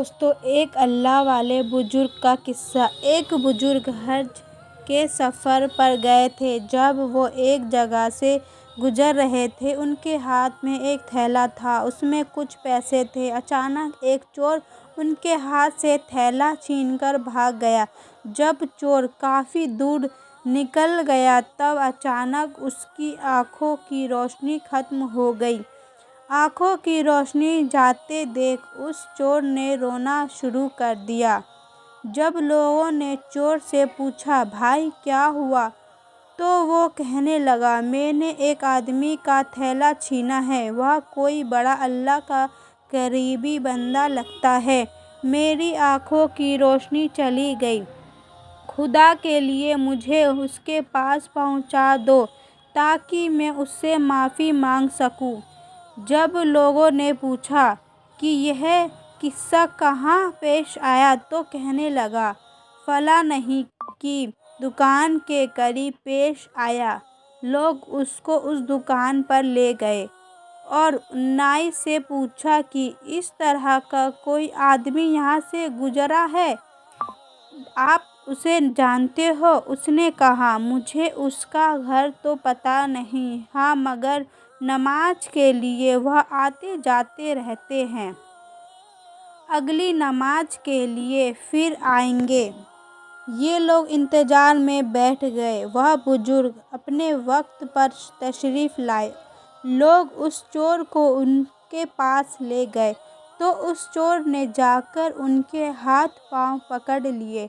دوستو، ایک اللہ والے بزرگ کا قصہ۔ ایک بزرگ حج کے سفر پر گئے تھے۔ جب وہ ایک جگہ سے گزر رہے تھے، ان کے ہاتھ میں ایک تھیلا تھا، اس میں کچھ پیسے تھے۔ اچانک ایک چور ان کے ہاتھ سے تھیلا چھین کر بھاگ گیا۔ جب چور کافی دور نکل گیا، تب اچانک اس کی آنکھوں کی روشنی ختم ہو گئی۔ آنکھوں کی روشنی جاتے دیکھ اس چور نے رونا شروع کر دیا۔ جب لوگوں نے چور سے پوچھا، بھائی کیا ہوا؟ تو وہ کہنے لگا، میں نے ایک آدمی کا تھیلا چھینا ہے، وہ کوئی بڑا اللہ کا قریبی بندہ لگتا ہے، میری آنکھوں کی روشنی چلی گئی، خدا کے لیے مجھے اس کے پاس پہنچا دو تاکہ میں اس سے معافی مانگ سکوں۔ جب لوگوں نے پوچھا کہ یہ قصہ کہاں پیش آیا تو کہنے لگا، فلاں نائی کی دکان کے قریب پیش آیا۔ لوگ اس کو اس دکان پر لے گئے اور نائی سے پوچھا کہ اس طرح کا کوئی آدمی یہاں سے گزرا ہے، آپ اسے جانتے ہو؟ اس نے کہا، مجھے اس کا گھر تو پتہ نہیں، ہاں مگر نماز کے لیے وہ آتے جاتے رہتے ہیں، اگلی نماز کے لیے پھر آئیں گے۔ یہ لوگ انتظار میں بیٹھ گئے۔ وہ بزرگ اپنے وقت پر تشریف لائے۔ لوگ اس چور کو ان کے پاس لے گئے تو اس چور نے جا کر ان کے ہاتھ پاؤں پکڑ لیے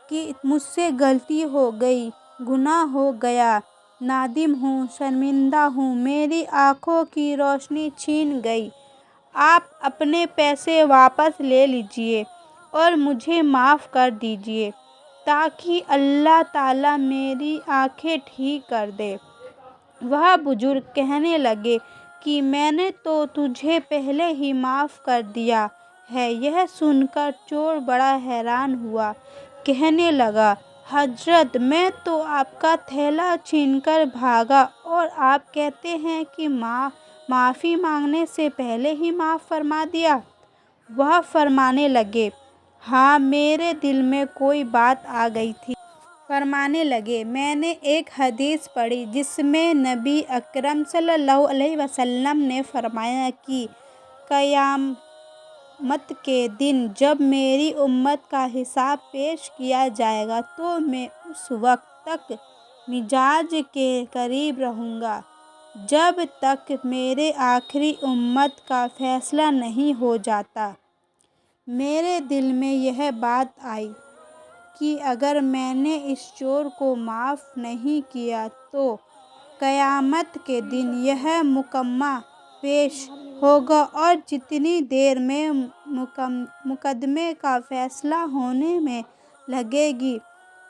کہ مجھ سے غلطی ہو گئی، گناہ ہو گیا، نادم ہوں، شرمندہ ہوں، میری آنکھوں کی روشنی چھن گئی، آپ اپنے پیسے واپس لے لیجیے اور مجھے معاف کر دیجیے تاکہ اللہ تعالیٰ میری آنکھیں ٹھیک کر دے۔ وہ بزرگ کہنے لگے کہ میں نے تو تجھے پہلے ہی معاف کر دیا ہے۔ یہ سن کر چور بڑا حیران ہوا، کہنے لگا، حضرت میں تو آپ کا تھیلا چھین کر بھاگا اور آپ کہتے ہیں کہ معافی مانگنے سے پہلے ہی معاف فرما دیا۔ وہ فرمانے لگے، ہاں میرے دل میں کوئی بات آ گئی تھی۔ فرمانے لگے، میں نے ایک حدیث پڑھی جس میں نبی اکرم صلی اللہ علیہ وسلم نے فرمایا کہ قیامت کے دن جب میری امت کا حساب پیش کیا جائے گا تو میں اس وقت تک مزاج کے قریب رہوں گا جب تک میرے آخری امت کا فیصلہ نہیں ہو جاتا۔ میرے دل میں یہ بات آئی کہ اگر میں نے اس چور کو معاف نہیں کیا تو قیامت کے دن یہ محکمہ پیش ہوگا اور جتنی دیر میں مقدمے کا فیصلہ ہونے میں لگے گی،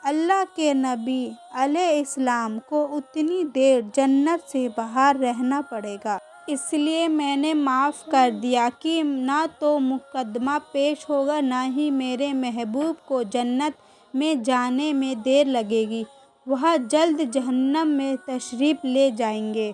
اللہ کے نبی علیہ السلام کو اتنی دیر جنت سے باہر رہنا پڑے گا۔ اس لیے میں نے معاف کر دیا کہ نہ تو مقدمہ پیش ہوگا، نہ ہی میرے محبوب کو جنت میں جانے میں دیر لگے گی، وہ جلد جہنم میں تشریف لے جائیں گے۔